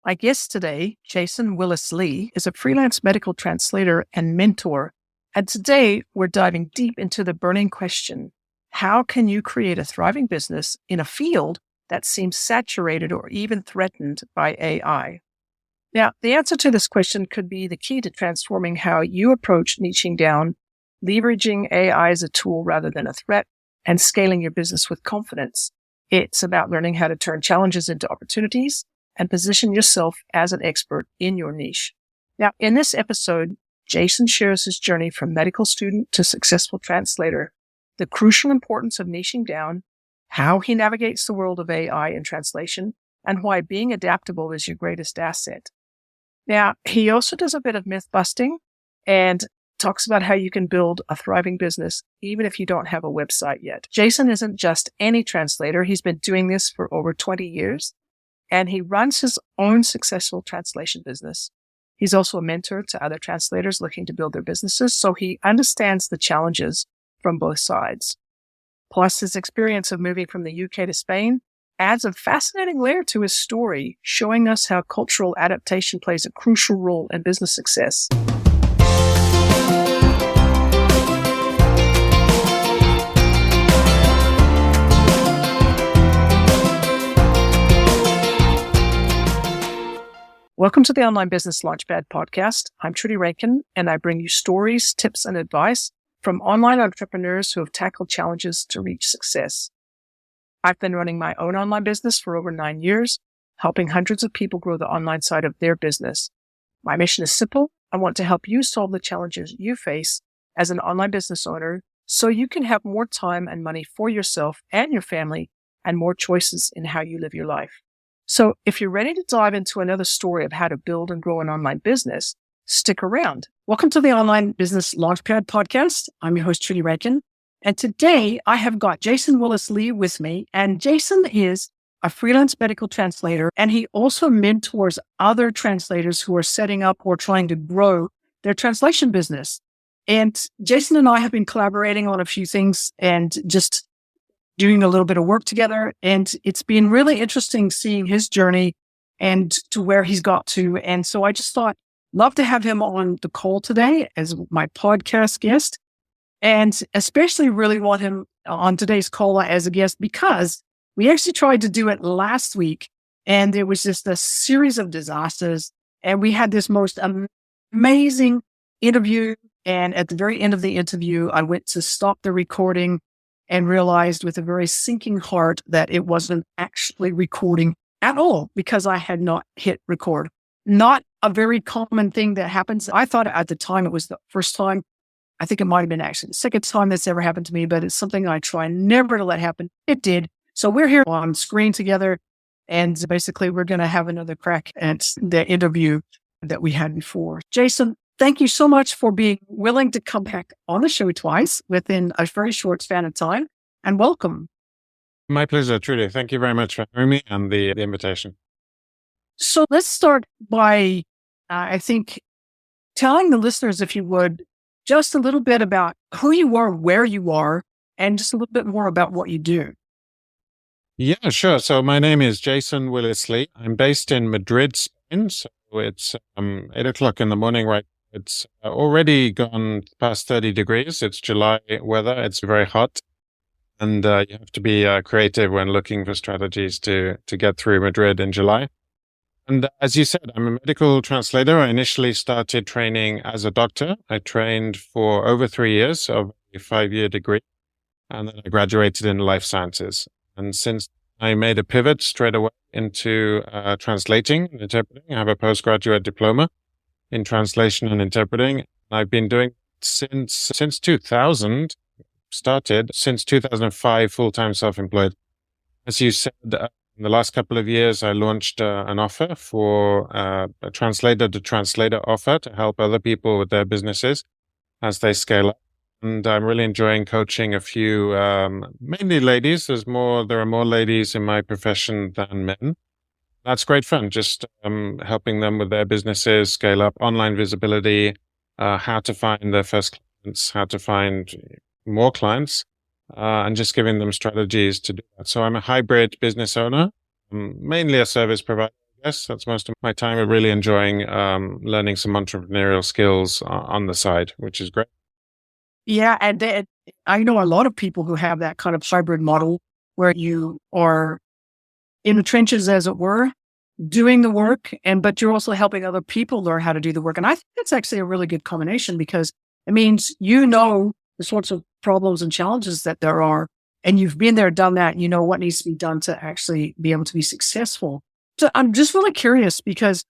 My guest today, Jason Willis-Lee, is a freelance medical translator and mentor. And today we're diving deep into the burning question: how can you create a thriving business in a field that seems saturated or even threatened by AI? Now, the answer to this question could be the key to transforming how you approach niching down, leveraging AI as a tool rather than a threat, and scaling your business with confidence. It's about learning how to turn challenges into opportunities and position yourself as an expert in your niche. Now, in this episode, Jason shares his journey from medical student to successful translator, the crucial importance of niching down, how he navigates the world of AI and translation, and why being adaptable is your greatest asset. Now, he also does a bit of myth busting and talks about how you can build a thriving business even if you don't have a website yet. Jason isn't just any translator. He's been doing this for over 20 years, and he runs his own successful translation business. He's also a mentor to other translators looking to build their businesses, so he understands the challenges from both sides. Plus, his experience of moving from the UK to Spain adds a fascinating layer to his story, showing us how cultural adaptation plays a crucial role in business success. Welcome to the Online Business Launchpad podcast. I'm Trudy Rankin, and I bring you stories, tips, and advice from online entrepreneurs who have tackled challenges to reach success. I've been running my own online business for over 9 years, helping hundreds of people grow the online side of their business. My mission is simple. I want to help you solve the challenges you face as an online business owner so you can have more time and money for yourself and your family and more choices in how you live your life. So if you're ready to dive into another story of how to build and grow an online business, stick around. Welcome to the Online Business Launchpad podcast. I'm your host, Trudy Rankin. And today I have got Jason Willis-Lee with me. And Jason is a freelance medical translator, and he also mentors other translators who are setting up or trying to grow their translation business. And Jason and I have been collaborating on a few things and just doing a little bit of work together. And it's been really interesting seeing his journey and to where he's got to. And so I just thought, love to have him on the call today as my podcast guest. And especially really want him on today's call as a guest because we actually tried to do it last week and there was just a series of disasters. And we had this most amazing interview. And at the very end of the interview, I went to stop the recording and realized with a very sinking heart that it wasn't actually recording at all because I had not hit record. Not a very common thing that happens. I thought at the time it was the first time. I think it might have been actually the second time that's ever happened to me, but it's something I try never to let happen. It did. So we're here on screen together, and basically we're going to have another crack at the interview that we had before. Jason, thank you so much for being willing to come back on the show twice within a very short span of time, and welcome. My pleasure, Trudy. Thank you very much for having me and the invitation. So let's start by, I think, telling the listeners, if you would, just a little bit about who you are, where you are, and just a little bit more about what you do. Yeah, sure. So my name is Jason Willis-Lee. I'm based in Madrid, Spain. So it's 8 o'clock in the morning, right? It's already gone past 30 degrees. It's July weather. It's very hot. And you have to be creative when looking for strategies to get through Madrid in July. And as you said, I'm a medical translator. I initially started training as a doctor. I trained for over 3 years of a 5-year degree. And then I graduated in life sciences. And since I made a pivot straight away into translating and interpreting, I have a postgraduate diploma in translation and interpreting. I've been doing since 2000, started since 2005, full-time self-employed. As you said, in the last couple of years, I launched an offer for a translator-to-translator offer to help other people with their businesses as they scale up. And I'm really enjoying coaching a few, mainly ladies. There are more ladies in my profession than men. That's great fun. Just helping them with their businesses, scale up, online visibility, how to find their first clients, how to find more clients, and just giving them strategies to do that. So I'm a hybrid business owner, mainly a service provider, guess. That's most of my time. I'm really enjoying learning some entrepreneurial skills on the side, which is great. Yeah. And I know a lot of people who have that kind of hybrid model where you are in the trenches, as it were, doing the work, but you're also helping other people learn how to do the work. And I think that's actually a really good combination because it means you know the sorts of problems and challenges that there are, and you've been there, done that, you know what needs to be done to actually be able to be successful. So I'm just really curious because,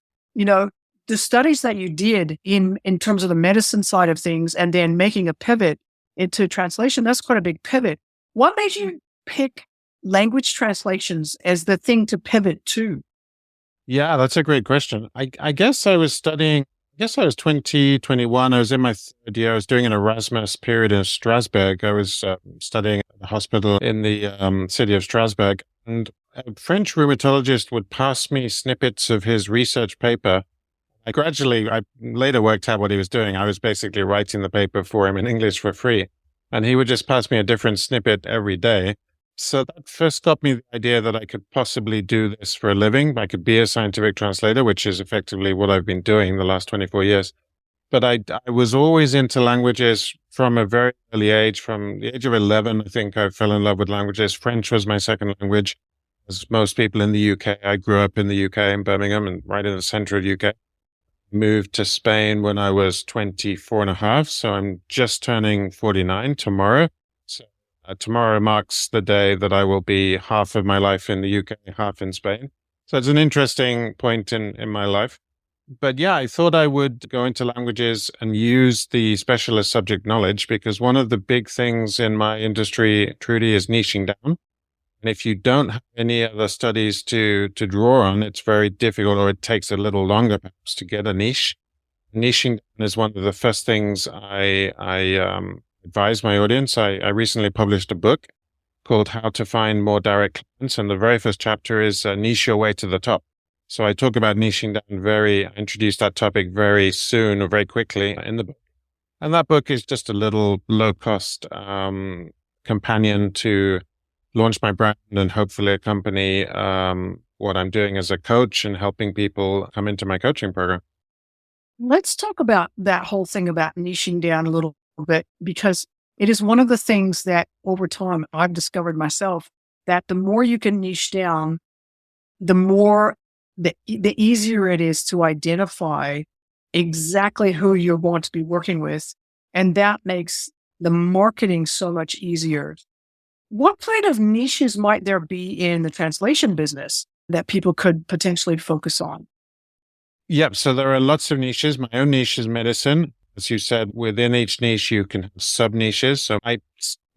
the studies that you did in terms of the medicine side of things and then making a pivot into translation, that's quite a big pivot. What made you pick language translations as the thing to pivot to? Yeah, that's a great question. I guess I was studying, I was 20, 21. I was in my third year. I was doing an Erasmus period in Strasbourg. I was studying at the hospital in the city of Strasbourg. And a French rheumatologist would pass me snippets of his research paper. I later worked out what he was doing. I was basically writing the paper for him in English for free. And he would just pass me a different snippet every day. So that first got me the idea that I could possibly do this for a living. I could be a scientific translator, which is effectively what I've been doing the last 24 years. But I was always into languages from a very early age. From the age of 11, I think I fell in love with languages. French was my second language. As most people in the UK, I grew up in the UK, in Birmingham, and right in the center of the UK. Moved to Spain when I was 24 and a half. So I'm just turning 49 tomorrow. So tomorrow marks the day that I will be half of my life in the UK, half in Spain. So it's an interesting point in my life. But yeah, I thought I would go into languages and use the specialist subject knowledge because one of the big things in my industry, Trudy, is niching down. And if you don't have any other studies to draw on, it's very difficult, or it takes a little longer perhaps to get a niche. Niching down is one of the first things I advise my audience. I recently published a book called How to Find More Direct Clients. And the very first chapter is Niche Your Way to the Top. So I talk about niching down I introduced that topic very soon or very quickly in the book. And that book is just a little low cost companion to launch my brand and hopefully accompany what I'm doing as a coach and helping people come into my coaching program. Let's talk about that whole thing about niching down a little bit, because it is one of the things that over time I've discovered myself, that the more you can niche down, the easier it is to identify exactly who you're going to be working with. And that makes the marketing so much easier. What kind of niches might there be in the translation business that people could potentially focus on? Yep. So there are lots of niches. My own niche is medicine. As you said, within each niche, you can have sub niches. So I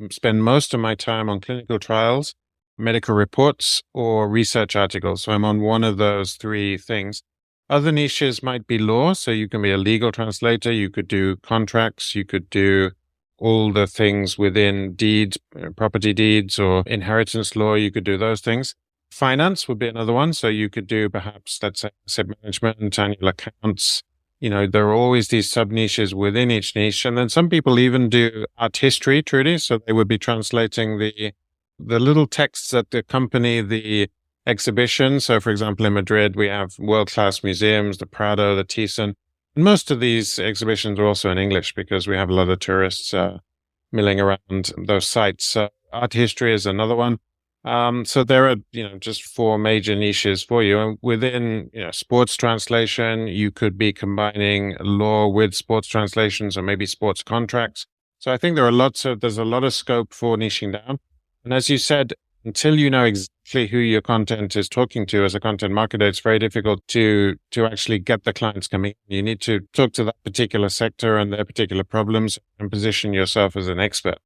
spend most of my time on clinical trials, medical reports, or research articles. So I'm on one of those three things. Other niches might be law. So you can be a legal translator. You could do contracts. You could do all the things within deeds, property deeds or inheritance law. You could do those things. Finance would be another one. So you could do perhaps, let's say, asset management, annual accounts. There are always these sub niches within each niche. And then some people even do art history, Trudy. So they would be translating the little texts that accompany the exhibition. So for example, in Madrid, we have world-class museums, the Prado, the Thyssen. And most of these exhibitions are also in English because we have a lot of tourists milling around those sites. So art history is another one. So there are, just four major niches for you. And within, sports translation, you could be combining law with sports translations or maybe sports contracts. So I think there's a lot of scope for niching down. And as you said, until you know exactly who your content is talking to as a content marketer, it's very difficult to actually get the clients coming. You need to talk to that particular sector and their particular problems and position yourself as an expert.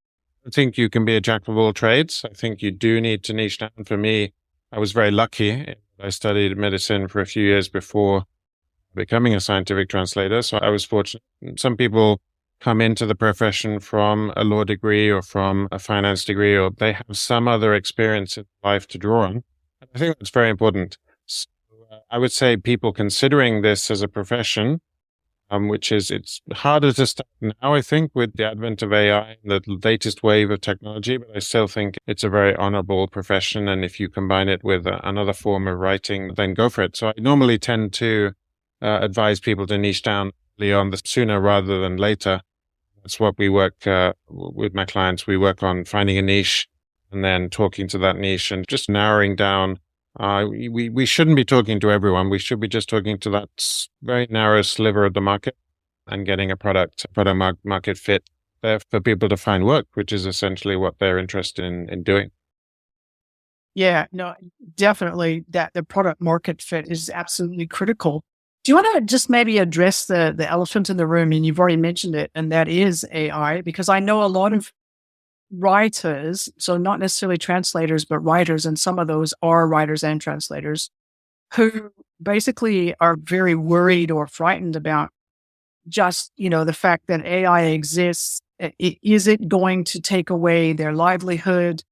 I think you can be a jack of all trades. I think you do need to niche down. For me, I was very lucky. I studied medicine for a few years before becoming a scientific translator. So I was fortunate. Some people come into the profession from a law degree or from a finance degree, or they have some other experience in life to draw on. And I think that's very important. So, I would say people considering this as a profession, which is it's harder to start now, I think, with the advent of AI and the latest wave of technology, but I still think it's a very honorable profession. And if you combine it with another form of writing, then go for it. So I normally tend to advise people to niche down early on, the sooner rather than later. That's what we work with my clients. We work on finding a niche and then talking to that niche and just narrowing down. We shouldn't be talking to everyone. We should be just talking to that very narrow sliver of the market and getting a product market fit there for people to find work, which is essentially what they're interested in doing. Yeah, no, definitely that the product market fit is absolutely critical. Do you want to just maybe address the elephant in the room? And you've already mentioned it, and that is AI, because I know a lot of writers, so not necessarily translators, but writers, and some of those are writers and translators who basically are very worried or frightened about just, the fact that AI exists. Is it going to take away their livelihood?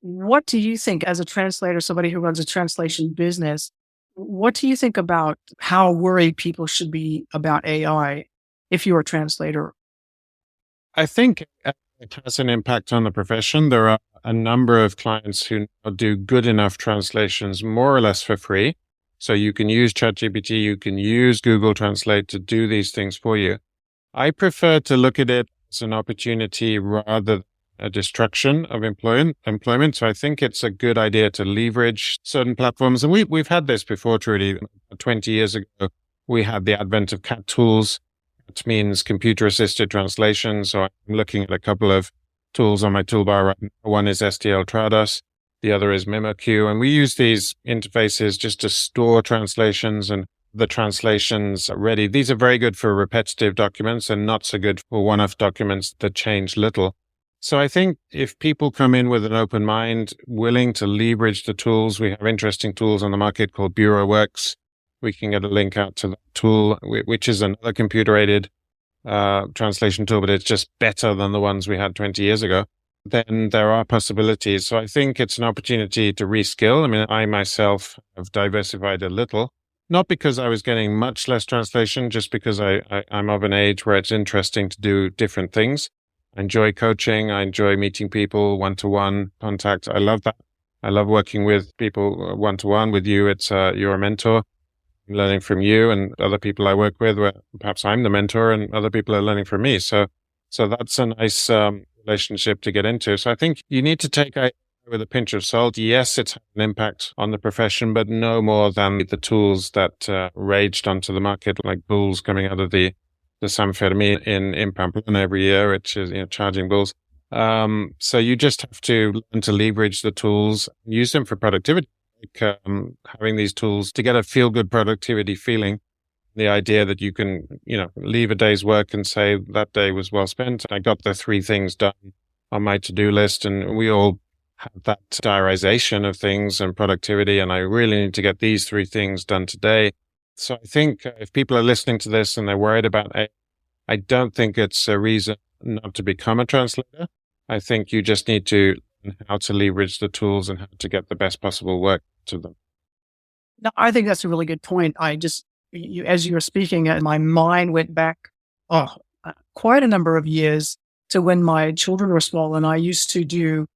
What do you think as a translator, somebody who runs a translation business, what do you think about how worried people should be about AI if you're a translator? I think it has an impact on the profession. There are a number of clients who now do good enough translations more or less for free. So you can use ChatGPT, you can use Google Translate to do these things for you. I prefer to look at it as an opportunity rather than a destruction of employment. So I think it's a good idea to leverage certain platforms. And we've had this before, Trudy. 20 years ago, we had the advent of CAT tools. It means computer-assisted translation. So I'm looking at a couple of tools on my toolbar right now. One is STL Trados. The other is MimoQ. And we use these interfaces just to store translations and the translations ready. These are very good for repetitive documents and not so good for one-off documents that change little. So I think if people come in with an open mind, willing to leverage the tools, we have interesting tools on the market called BureauWorks. We can get a link out to that tool, which is another computer-aided translation tool, but it's just better than the ones we had 20 years ago. Then there are possibilities. So I think it's an opportunity to reskill. I mean, I myself have diversified a little, not because I was getting much less translation, just because I'm of an age where it's interesting to do different things. I enjoy coaching. I enjoy meeting people one-to-one contact. I love that. I love working with people one-to-one with you. It's you're a mentor. I'm learning from you and other people I work with, where perhaps I'm the mentor and other people are learning from me. So that's a nice relationship to get into. So I think you need to take it with a pinch of salt. Yes, it's had an impact on the profession, but no more than the tools that raged onto the market, like bulls coming out of the San Fermin in Pamplona every year, which is charging bulls. So you just have to learn to leverage the tools, use them for productivity. Like, having these tools to get a feel-good productivity feeling. The idea that you can, leave a day's work and say that day was well spent. I got the 3 things done on my to-do list, and we all have that diarization of things and productivity. And I really need to get these 3 things done today. So I think if people are listening to this and they're worried about it, I don't think it's a reason not to become a translator. I think you just need to learn how to leverage the tools and how to get the best possible work to them. No, I think that's a really good point. As you were speaking, my mind went back quite a number of years to when my children were small, and I used to do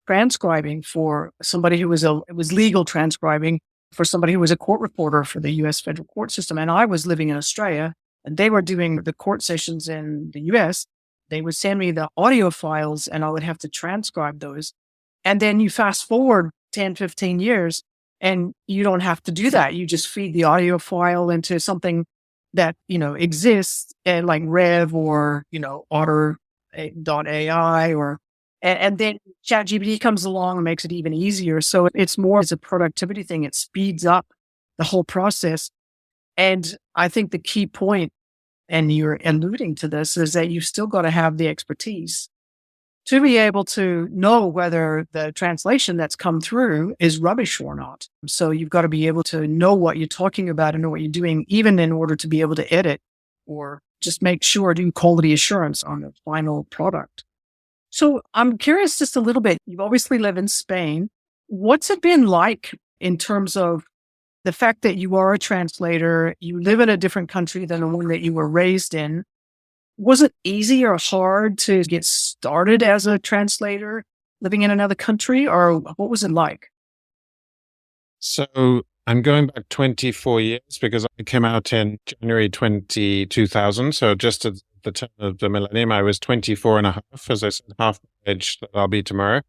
transcribing for somebody who it was legal transcribing for somebody who was a court reporter for the U.S. federal court system. And I was living in Australia, and they were doing the court sessions in the U.S. They would send me the audio files, and I would have to transcribe those. And then you fast forward 10, 15 years, and you don't have to do that. You just feed the audio file into something that, exists, like Rev or, Otter.ai and then ChatGPT comes along and makes it even easier. So it's more as a productivity thing. It speeds up the whole process. And I think the key point, and you're alluding to this, is that you've still got to have the expertise to be able to know whether the translation that's come through is rubbish or not. So you've got to be able to know what you're talking about and know what you're doing, even in order to be able to edit or just make sure, do quality assurance on the final product. So I'm curious just a little bit. You obviously live in Spain. What's it been like in terms of the fact that you are a translator, you live in a different country than the one that you were raised in. Was it easy or hard to get started as a translator living in another country, or what was it like? So I'm going back 24 years because I came out in January 2000. So just at the turn of the millennium, I was 24 and a half, as I said, half the age that I'll be tomorrow.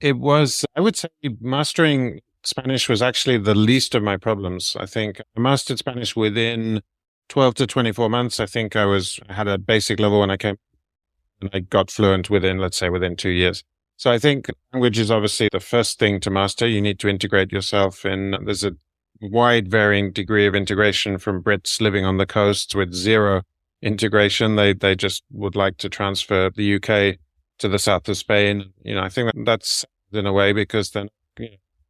It was, I would say, mastering Spanish was actually the least of my problems. I think I mastered Spanish within 12 to 24 months. I think I had a basic level when I came, and I got fluent within 2 years. So I think language is obviously the first thing to master. You need to integrate yourself in. There's a wide varying degree of integration from Brits living on the coast with zero integration. They just would like to transfer the UK to the south of Spain. I think that's in a way because then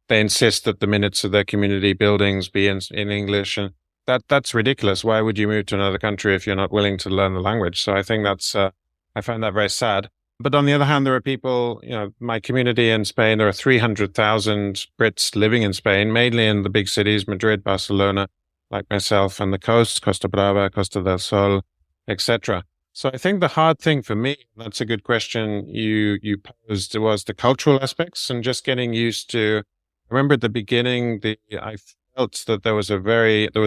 they insist that the minutes of their community buildings be in English, and that's ridiculous. Why would you move to another country if you're not willing to learn the language? So I think I find that very sad. But on the other hand, there are people, my community in Spain, there are 300,000 Brits living in Spain, mainly in the big cities, Madrid, Barcelona, like myself, and the coast, Costa Brava, Costa del Sol, etc. So I think the hard thing for me, that's a good question you posed, was the cultural aspects and just getting used to. I remember at the beginning, I felt that there was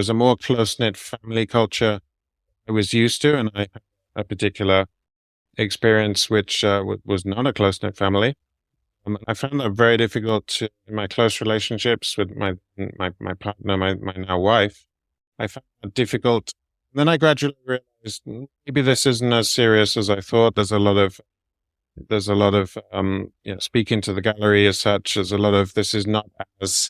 a more close-knit family culture I was used to, and I had a particular experience which was not a close-knit family. I found that very difficult in my close relationships with my partner, my now wife. I found that difficult. Then I gradually realized maybe this isn't as serious as I thought. There's a lot of speaking to the gallery as such. There's a lot of, this is not as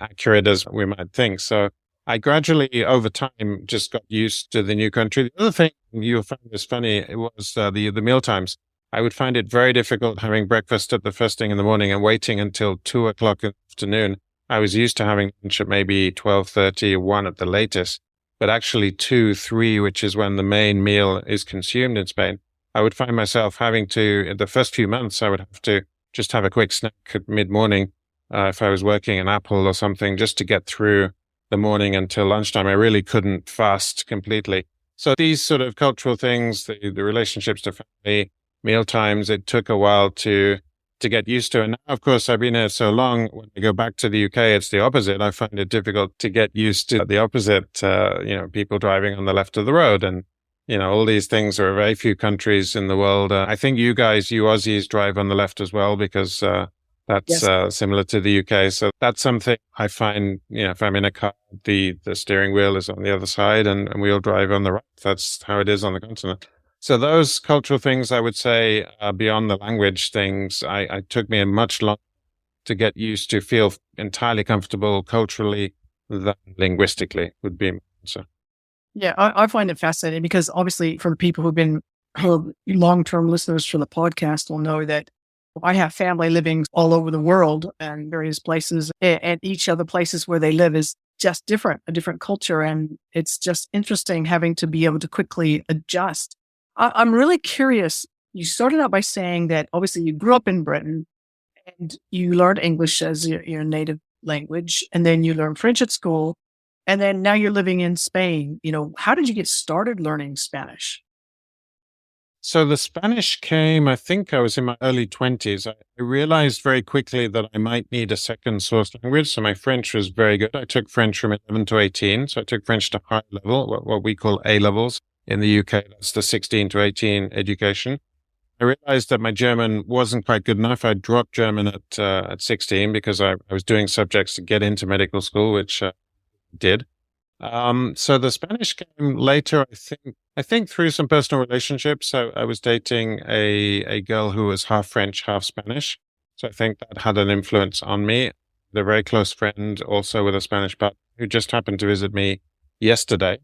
accurate as we might think. So I gradually, over time, just got used to the new country. The other thing you'll find is funny, it was the meal times. I would find it very difficult having breakfast at the first thing in the morning and waiting until 2:00 in the afternoon. I was used to having lunch at maybe 12:30, 1 at the latest, but actually 2, 3, which is when the main meal is consumed in Spain. I would find myself having to, in the first few months, I would have to just have a quick snack at mid-morning if I was working an apple or something, just to get through the morning until lunchtime. I really couldn't fast completely. So these sort of cultural things, the relationships to family, meal times, it took a while to get used to. And now, of course, I've been here so long, when I go back to the UK, it's the opposite. I find it difficult to get used to the opposite, people driving on the left of the road and, all these things. There are very few countries in the world. I think you Aussies drive on the left as well, because that's yes. Similar to the UK. So that's something I find, if I'm in a car, the steering wheel is on the other side and we all drive on the right. That's how it is on the continent. So those cultural things, I would say, beyond the language things, I took me a much longer to get used to, feel entirely comfortable culturally than linguistically would be my answer. Yeah, I find it fascinating because obviously for the people who've been long-term listeners for the podcast will know that I have family living all over the world and various places, and each of the places where they live is just different, a different culture. And it's just interesting having to be able to quickly adjust. I'm really curious. You started out by saying that obviously you grew up in Britain and you learned English as your native language, and then you learned French at school. And then now you're living in Spain. How did you get started learning Spanish? So the Spanish came, I think I was in my early 20s. I realized very quickly that I might need a second source language. So my French was very good. I took French from 11 to 18. So I took French to high level, what we call A levels in the UK. That's the 16 to 18 education. I realized that my German wasn't quite good enough. I dropped German at 16 because I was doing subjects to get into medical school, which did. So the Spanish came later, I think through some personal relationships. I was dating a girl who was half French, half Spanish. So I think that had an influence on me. A very close friend, also with a Spanish partner, who just happened to visit me yesterday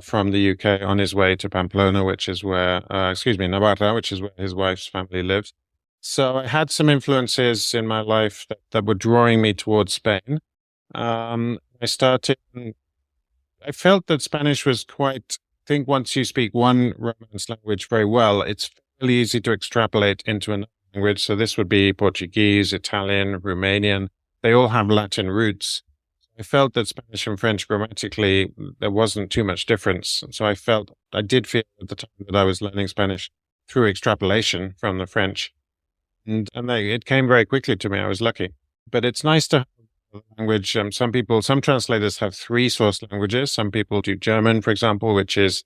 from the UK on his way to Pamplona, Navarra, which is where his wife's family lives. So I had some influences in my life that were drawing me towards Spain. I felt that Spanish was I think once you speak one Romance language very well, it's fairly easy to extrapolate into another language. So this would be Portuguese, Italian, Romanian. They all have Latin roots. I felt that Spanish and French grammatically, there wasn't too much difference. So I did feel at the time that I was learning Spanish through extrapolation from the French. And it came very quickly to me. I was lucky. But it's nice to have a language. Some translators have 3 source languages. Some people do German, for example, which is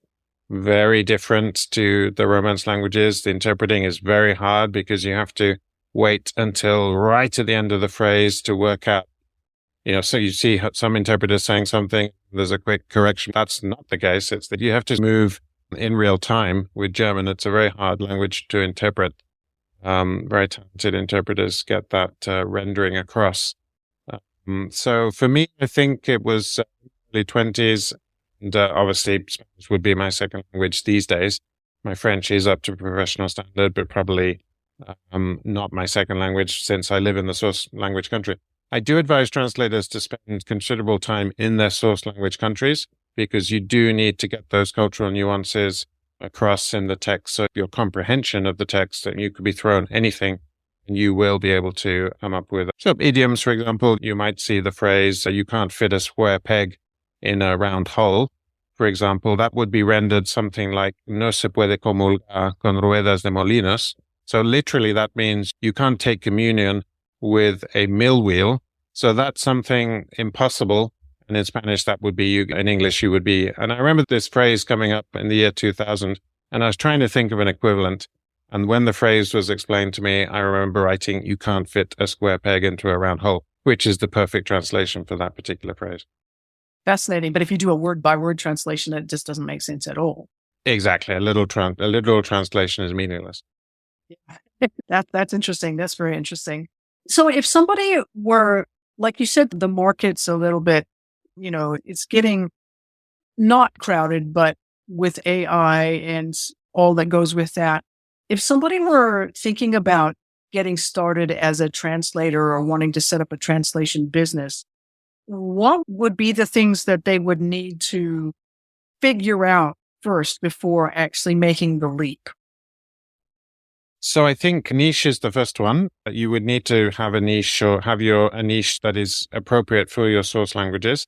very different to the Romance languages. The interpreting is very hard because you have to wait until right at the end of the phrase to work out. So you see some interpreters saying something, there's a quick correction. That's not the case. It's that you have to move in real time. With German, it's a very hard language to interpret. Very talented interpreters get that rendering across. So for me, I think it was early 20s. And obviously, Spanish would be my second language these days. My French is up to professional standard, but probably not my second language since I live in the source language country. I do advise translators to spend considerable time in their source language countries because you do need to get those cultural nuances across in the text. So your comprehension of the text, and you could be thrown anything and you will be able to come up with some idioms. For example, you might see the phrase, you can't fit a square peg in a round hole. For example, that would be rendered something like, no se puede comulgar con ruedas de molinos. So literally that means you can't take communion with a mill wheel. So that's something impossible. And in Spanish, that would be, in English, you would be. And I remember this phrase coming up in the year 2000, and I was trying to think of an equivalent. And when the phrase was explained to me, I remember writing, you can't fit a square peg into a round hole, which is the perfect translation for that particular phrase. Fascinating. But if you do a word by word translation, it just doesn't make sense at all. Exactly. A literal translation is meaningless. Yeah. That's interesting. That's very interesting. So if somebody were, like you said, the market's a little bit, it's getting not crowded, but with AI and all that goes with that. If somebody were thinking about getting started as a translator or wanting to set up a translation business, what would be the things that they would need to figure out first before actually making the leap? So I think niche is the first one. You would need to have a niche or have a niche that is appropriate for your source languages.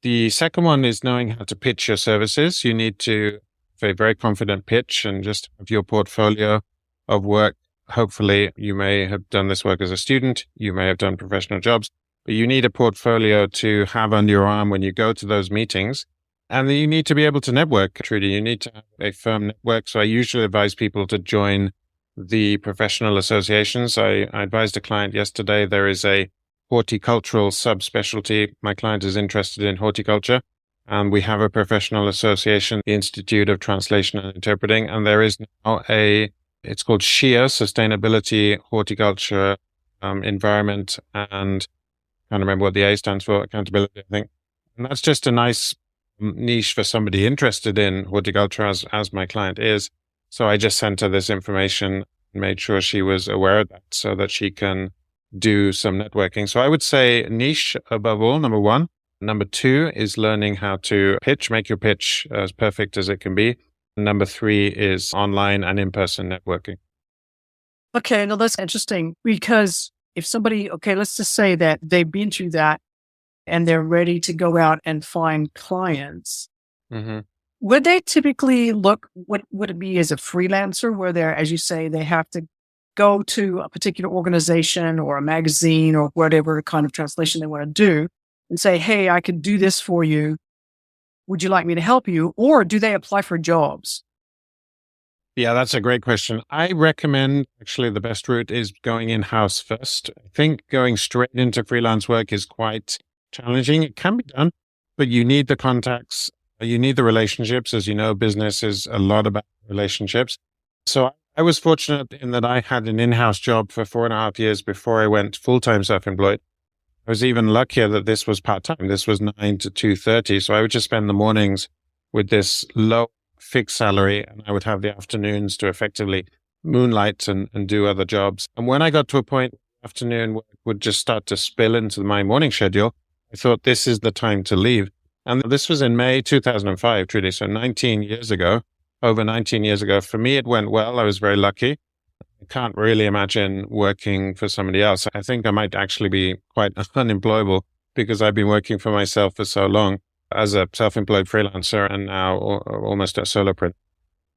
The second one is knowing how to pitch your services. You need to have a very confident pitch and just have your portfolio of work. Hopefully you may have done this work as a student. You may have done professional jobs, but you need a portfolio to have under your arm when you go to those meetings. And then you need to be able to network, Trudy. You need to have a firm network. So I usually advise people to join the professional associations. I advised a client yesterday, there is a horticultural subspecialty. My client is interested in horticulture, and we have a professional association, the Institute of Translation and Interpreting, and there is now it's called SHIA, Sustainability, Horticulture, Environment, and I can't remember what the A stands for, accountability, I think. And that's just a nice niche for somebody interested in horticulture, as my client is. So I just sent her this information and made sure she was aware of that so that she can do some networking. So I would say niche above all, number one. Number two is learning how to pitch, make your pitch as perfect as it can be. Number three is online and in-person networking. Okay, now that's interesting because if somebody, let's just say that they've been through that and they're ready to go out and find clients. Mm-hmm. Would they typically look, what would it be as a freelancer where they're, as you say, they have to go to a particular organization or a magazine or whatever kind of translation they want to do and say, hey, I could do this for you. Would you like me to help you? Or do they apply for jobs? Yeah, that's a great question. I recommend actually the best route is going in-house first. I think going straight into freelance work is quite challenging. It can be done, but you need the contacts. You need the relationships. As you know, business is a lot about relationships. So I was fortunate in that I had an in-house job for 4.5 years before I went full-time self-employed. I was even luckier that this was part-time. This was 9 to 2:30. So I would just spend the mornings with this low fixed salary, and I would have the afternoons to effectively moonlight and do other jobs. And when I got to a point, afternoon work would just start to spill into my morning schedule, I thought this is the time to leave. And this was in May 2005, Trudy. So 19 years ago, over 19 years ago. For me, it went well. I was very lucky. I can't really imagine working for somebody else. I think I might actually be quite unemployable because I've been working for myself for so long as a self-employed freelancer and now almost a solopreneur.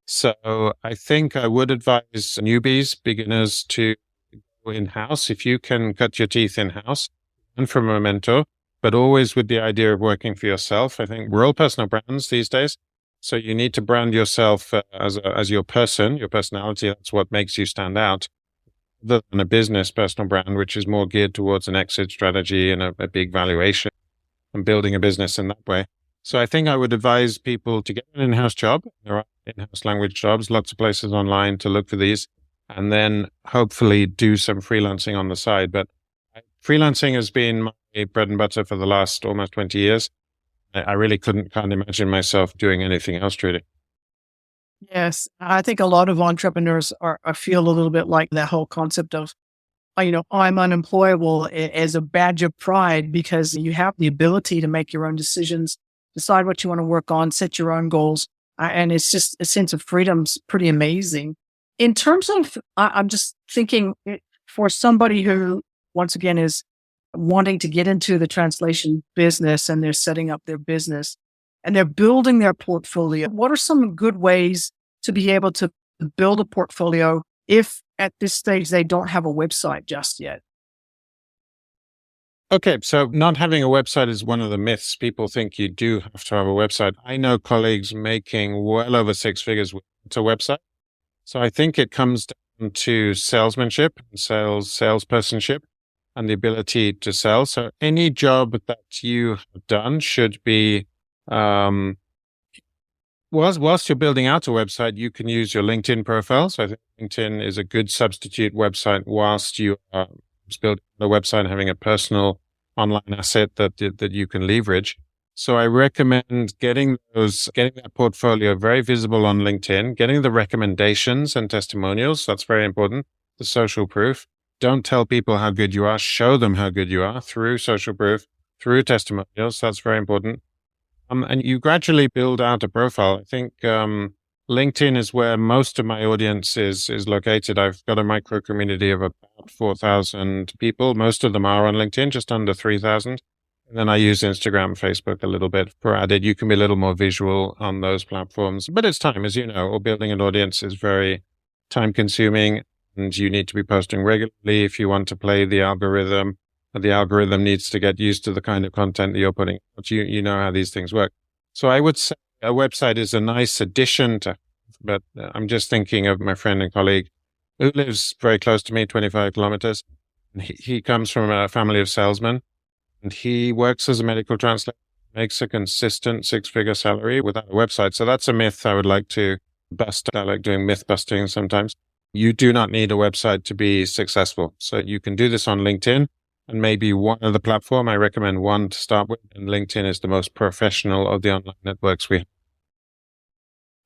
So I think I would advise newbies, beginners to go in-house. If you can cut your teeth in-house and from a mentor, but always with the idea of working for yourself. I think we're all personal brands these days. So you need to brand yourself as your person, your personality. That's what makes you stand out, other than a business personal brand, which is more geared towards an exit strategy and a big valuation and building a business in that way. So I think I would advise people to get an in-house job. There are in-house language jobs, lots of places online to look for these, and then hopefully do some freelancing on the side. But freelancing has been my bread and butter for the last almost 20 years. I really can't imagine myself doing anything else, Trudy. Yes, I think a lot of entrepreneurs feel a little bit like that whole concept of, I'm unemployable as a badge of pride, because you have the ability to make your own decisions, decide what you want to work on, set your own goals. And it's just a sense of freedom's pretty amazing. In terms of, I'm just thinking for somebody who, once again, is wanting to get into the translation business and they're setting up their business and they're building their portfolio, what are some good ways to be able to build a portfolio if at this stage they don't have a website just yet? Okay, so not having a website is one of the myths. People think you do have to have a website. I know colleagues making well over 6 figures with a website. So I think it comes down to salesmanship and salespersonship and the ability to sell. So any job that you have done should be, whilst you're building out a website, you can use your LinkedIn profile. So I think LinkedIn is a good substitute website whilst you are building a website and having a personal online asset that you can leverage. So I recommend getting that portfolio very visible on LinkedIn, getting the recommendations and testimonials. That's very important. The social proof. Don't tell people how good you are. Show them how good you are through social proof, through testimonials. That's very important. And you gradually build out a profile. I think LinkedIn is where most of my audience is located. I've got a micro community of about 4,000 people. Most of them are on LinkedIn, just under 3,000. And then I use Instagram, Facebook a little bit for added. You can be a little more visual on those platforms, but it's time, as you know, or building an audience is very time consuming and you need to be posting regularly if you want to play the algorithm. The algorithm needs to get used to the kind of content that you're putting out. You know how these things work. So I would say a website is a nice addition to, but I'm just thinking of my friend and colleague who lives very close to me, 25 kilometers. He comes from a family of salesmen and he works as a medical translator, makes a consistent 6-figure salary without a website. So that's a myth I would like to bust. I like doing myth busting sometimes. You do not need a website to be successful. So you can do this on LinkedIn. And maybe one other platform. I recommend one to start with. And LinkedIn is the most professional of the online networks we have.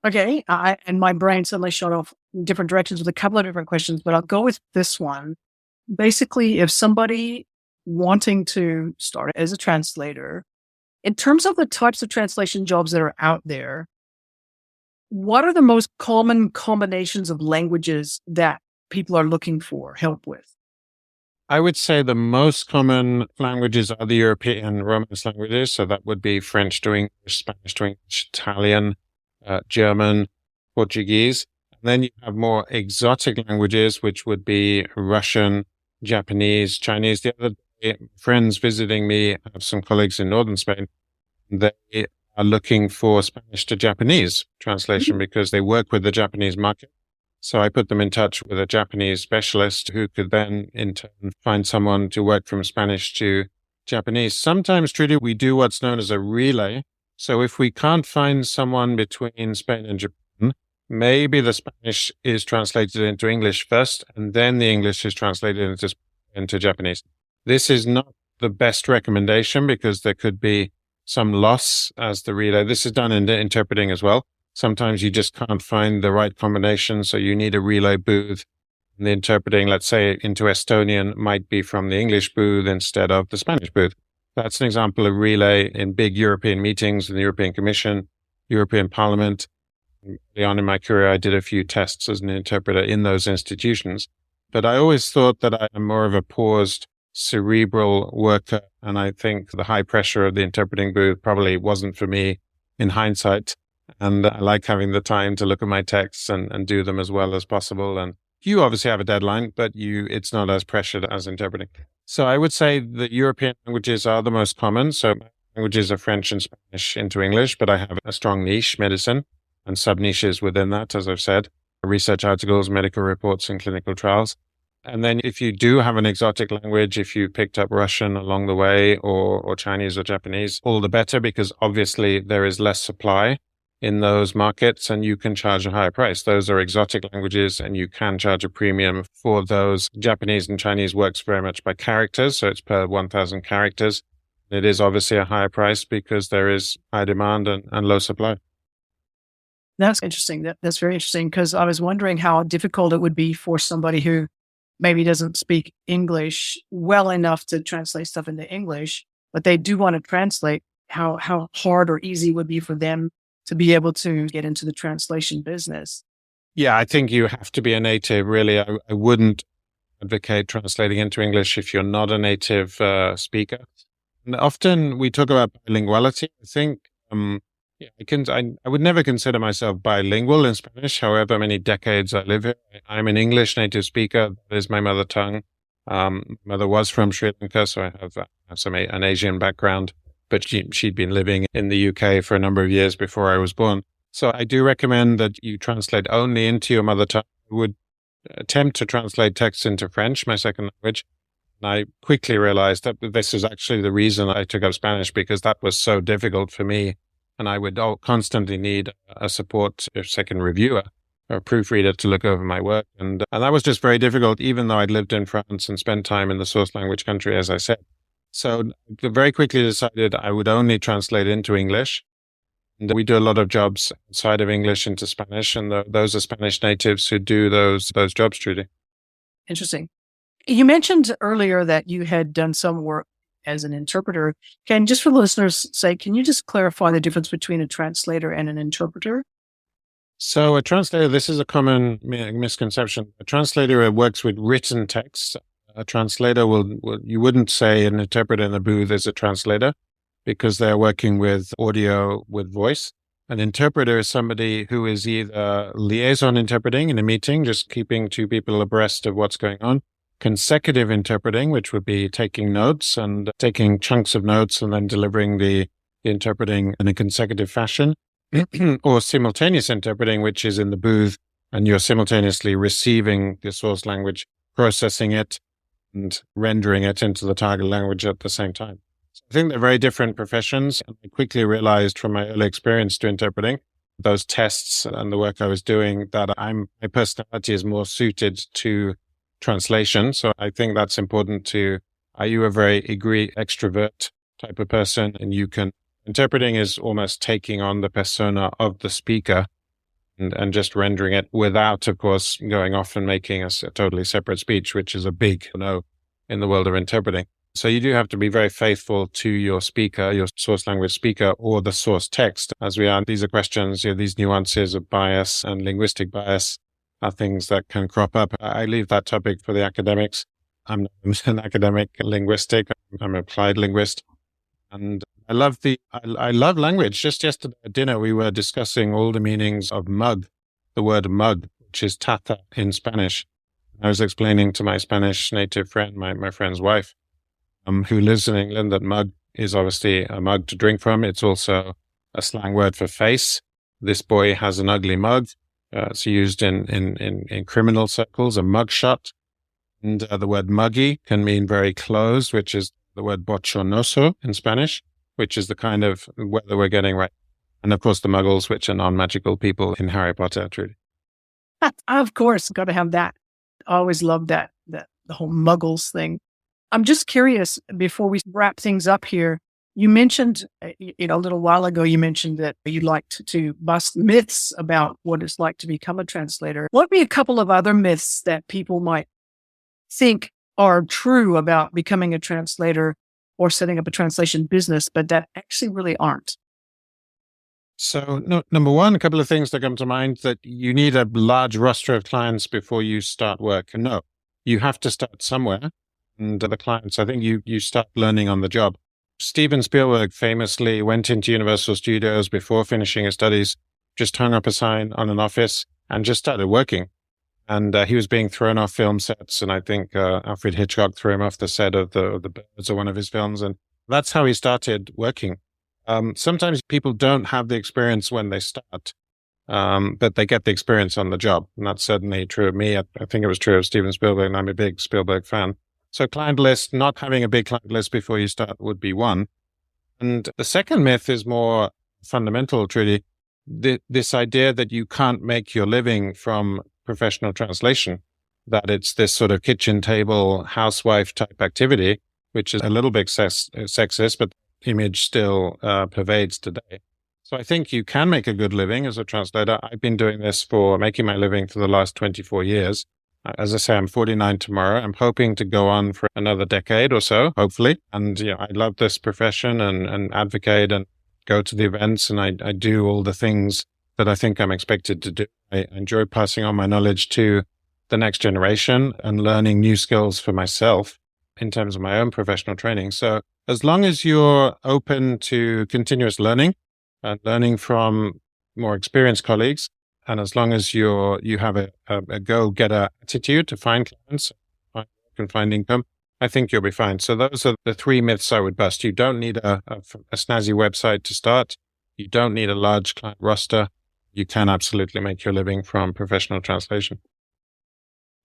Okay. And my brain suddenly shot off in different directions with a couple of different questions, but I'll go with this one. Basically, if somebody wanting to start as a translator, in terms of the types of translation jobs that are out there, what are the most common combinations of languages that people are looking for help with? I would say the most common languages are the European Romance languages. So that would be French to English, Spanish to English, Italian, German, Portuguese. And then you have more exotic languages, which would be Russian, Japanese, Chinese. The other day, friends visiting me, I have some colleagues in northern Spain. They are looking for Spanish to Japanese translation because they work with the Japanese market. So I put them in touch with a Japanese specialist who could then in turn find someone to work from Spanish to Japanese. Sometimes, Trudy, we do what's known as a relay. So if we can't find someone between Spain and Japan, maybe the Spanish is translated into English first, and then the English is translated into Japanese. This is not the best recommendation because there could be some loss as the relay. This is done in the interpreting as well. Sometimes you just can't find the right combination, so you need a relay booth. And the interpreting, let's say, into Estonian might be from the English booth instead of the Spanish booth. That's an example of relay in big European meetings in the European Commission, European Parliament. Early on in my career, I did a few tests as an interpreter in those institutions. But I always thought that I'm more of a paused cerebral worker. And I think the high pressure of the interpreting booth probably wasn't for me in hindsight. And I like having the time to look at my texts and do them as well as possible. And you obviously have a deadline, but it's not as pressured as interpreting. So I would say the European languages are the most common. So my languages are French and Spanish into English, but I have a strong niche, medicine, and sub-niches within that, as I've said, research articles, medical reports, and clinical trials. And then if you do have an exotic language, if you picked up Russian along the way or Chinese or Japanese, all the better, because obviously there is less supply in those markets and you can charge a higher price. Those are exotic languages and you can charge a premium for those. Japanese and Chinese works very much by characters. So it's per 1,000 characters. It is obviously a higher price because there is high demand and low supply. That's interesting. That's very interesting, because I was wondering how difficult it would be for somebody who maybe doesn't speak English well enough to translate stuff into English, but they do want to translate, how hard or easy it would be for them to be able to get into the translation business. Yeah, I think you have to be a native, really. I wouldn't advocate translating into English if you're not a native speaker. And often we talk about bilinguality. I think I would never consider myself bilingual in Spanish, however many decades I live here. I'm an English native speaker. That is my mother tongue. My mother was from Sri Lanka, so I have an Asian background, but she'd been living in the UK for a number of years before I was born. So I do recommend that you translate only into your mother tongue. I would attempt to translate text into French, my second language. And I quickly realized that this is actually the reason I took up Spanish, because that was so difficult for me. And I would constantly need a second reviewer or a proofreader to look over my work. And that was just very difficult, even though I'd lived in France and spent time in the source language country, as I said. So I very quickly decided I would only translate into English. And we do a lot of jobs outside of English into Spanish. And those are Spanish natives who do those jobs, Trudy. Interesting. You mentioned earlier that you had done some work as an interpreter. Just for the listeners' sake, can you just clarify the difference between a translator and an interpreter? So a translator, this is a common misconception. A translator works with written text. A translator you wouldn't say an interpreter in the booth is a translator, because they're working with audio, with voice. An interpreter is somebody who is either liaison interpreting in a meeting, just keeping two people abreast of what's going on, consecutive interpreting, which would be taking notes and taking chunks of notes and then delivering the interpreting in a consecutive fashion, or simultaneous interpreting, which is in the booth and you're simultaneously receiving the source language, processing it, and rendering it into the target language at the same time. So I think they're very different professions. And I quickly realized from my early experience to interpreting those tests and the work I was doing that my personality is more suited to translation. So I think that's important are you a very extrovert type of person? And interpreting is almost taking on the persona of the speaker and just rendering it without, of course, going off and making a totally separate speech, which is a big no in the world of interpreting. So you do have to be very faithful to your speaker, your source language speaker, or the source text. As we are, these are questions, these nuances of bias and linguistic bias are things that can crop up. I leave that topic for the academics. I'm not an academic linguistic. I'm an applied linguist. And I love language. Just yesterday at dinner, we were discussing all the meanings of mug, the word mug, which is taza in Spanish. I was explaining to my Spanish native friend, my friend's wife, who lives in England, that mug is obviously a mug to drink from. It's also a slang word for face. This boy has an ugly mug. It's used in criminal circles, a mug shot. And the word muggy can mean very closed, which is the word bochornoso in Spanish, which is the kind of weather we're getting right. And of course, the muggles, which are non-magical people in Harry Potter, truly. Of course, got to have that. I always loved that the whole muggles thing. I'm just curious, before we wrap things up here, you mentioned, a little while ago, you mentioned that you liked to bust myths about what it's like to become a translator. What would be a couple of other myths that people might think are true about becoming a translator or setting up a translation business, but that actually really aren't? So number one, a couple of things that come to mind, that you need a large roster of clients before you start work. And no, you have to start somewhere. and the clients. I think you start learning on the job. Steven Spielberg famously went into Universal Studios before finishing his studies, just hung up a sign on an office and just started working. And he was being thrown off film sets. And I think Alfred Hitchcock threw him off the set of the Birds or one of his films. And that's how he started working. Sometimes people don't have the experience when they start, but they get the experience on the job. And that's certainly true of me. I think it was true of Steven Spielberg, and I'm a big Spielberg fan. So client list, not having a big client list before you start would be one. And the second myth is more fundamental, Trudy. This idea that you can't make your living from professional translation, that it's this sort of kitchen table housewife type activity, which is a little bit sexist, but the image still pervades today. So I think you can make a good living as a translator. I've been doing this making my living for the last 24 years. As I say, I'm 49 tomorrow. I'm hoping to go on for another decade or so, hopefully. And I love this profession and advocate and go to the events, and I do all the things that I think I'm expected to do. I enjoy passing on my knowledge to the next generation and learning new skills for myself in terms of my own professional training. So as long as you're open to continuous learning and learning from more experienced colleagues, and as long as you have a go-getter attitude to find clients and find income, I think you'll be fine. So those are the three myths I would bust. You don't need a snazzy website to start. You don't need a large client roster. You can absolutely make your living from professional translation.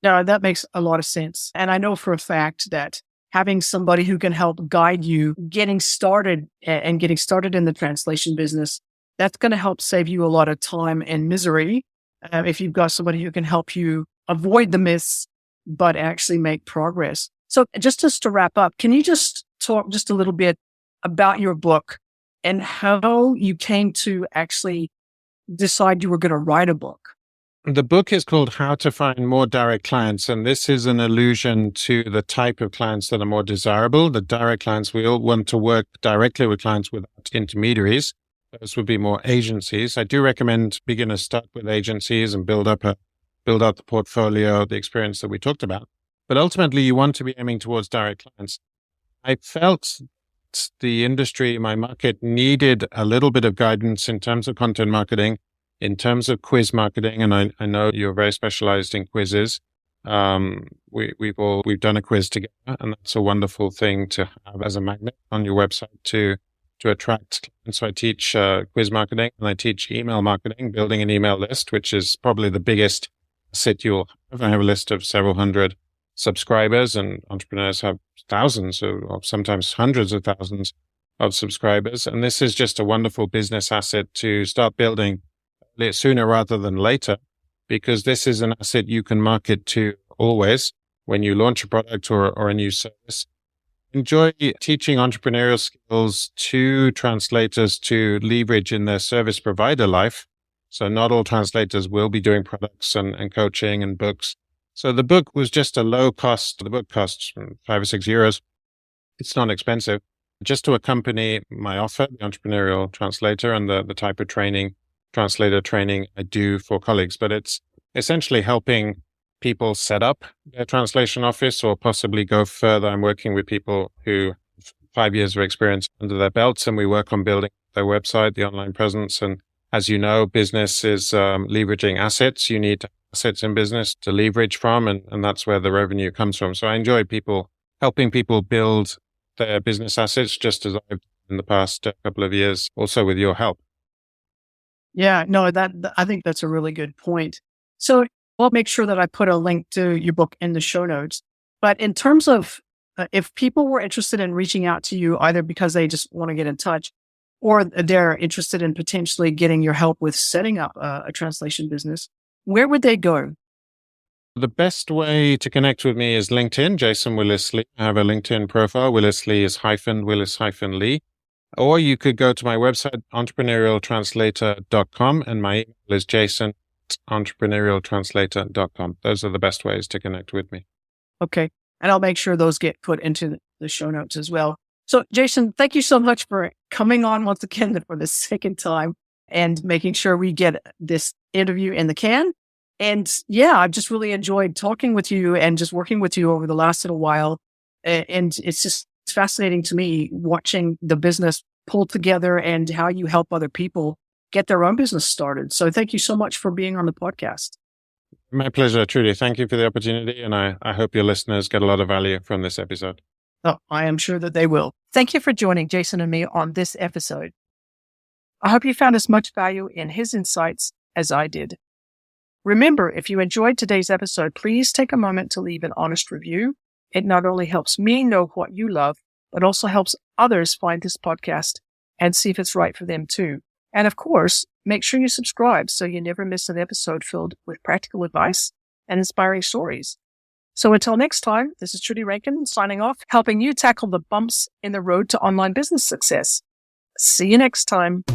No, that makes a lot of sense. And I know for a fact that having somebody who can help guide you getting started in the translation business, that's going to help save you a lot of time and misery if you've got somebody who can help you avoid the myths, but actually make progress. So just to wrap up, can you just talk just a little bit about your book and how you came to actually decide you were going to write a book? The book is called How to Find More Direct Clients, and this is an allusion to the type of clients that are more desirable. The direct clients, we all want to work directly with clients without intermediaries. Those would be more agencies. I do recommend beginners start with agencies and build out the portfolio, the experience that we talked about. But ultimately, you want to be aiming towards direct clients. I felt the industry, my market, needed a little bit of guidance in terms of content marketing, in terms of quiz marketing. And I know you're very specialized in quizzes. We've done a quiz together, and that's a wonderful thing to have as a magnet on your website to attract clients. So I teach quiz marketing, and I teach email marketing, building an email list, which is probably the biggest asset you'll have. I have a list of several hundred subscribers, and entrepreneurs have thousands or sometimes hundreds of thousands of subscribers. And this is just a wonderful business asset to start building sooner rather than later, because this is an asset you can market to always when you launch a product or a new service. Enjoy teaching entrepreneurial skills to translators to leverage in their service provider life. So not all translators will be doing products and coaching and books. So the book was just a low cost. The book costs €5 or €6. It's not expensive. Just to accompany my offer, the entrepreneurial translator, and the type of translator training I do for colleagues. But it's essentially helping people set up their translation office or possibly go further. I'm working with people who have 5 years of experience under their belts, and we work on building their website, the online presence. And as you know, business is leveraging assets. You need assets in business to leverage from, and that's where the revenue comes from. So I enjoy helping people build their business assets, just as I've done in the past couple of years, also with your help. Yeah, no, I think that's a really good point. So I'll make sure that I put a link to your book in the show notes. But in terms of if people were interested in reaching out to you, either because they just want to get in touch or they're interested in potentially getting your help with setting up a translation business, where would they go? The best way to connect with me is LinkedIn, Jason Willis-Lee. I have a LinkedIn profile. Willis-Lee is Willis-Lee. Or you could go to my website, entrepreneurialtranslator.com, and my email is jason@entrepreneurialtranslator.com. Those are the best ways to connect with me. Okay. And I'll make sure those get put into the show notes as well. So Jason, thank you so much for coming on once again for the second time and making sure we get this interview in the can. And yeah, I've just really enjoyed talking with you and just working with you over the last little while. And it's just fascinating to me watching the business pull together and how you help other people get their own business started. So thank you so much for being on the podcast. My pleasure, Trudy. Thank you for the opportunity. And I hope your listeners get a lot of value from this episode. Oh, I am sure that they will. Thank you for joining Jason and me on this episode. I hope you found as much value in his insights as I did. Remember, if you enjoyed today's episode, please take a moment to leave an honest review. It not only helps me know what you love, but also helps others find this podcast and see if it's right for them too. And of course, make sure you subscribe so you never miss an episode filled with practical advice and inspiring stories. So until next time, this is Trudy Rankin signing off, helping you tackle the bumps in the road to online business success. See you next time.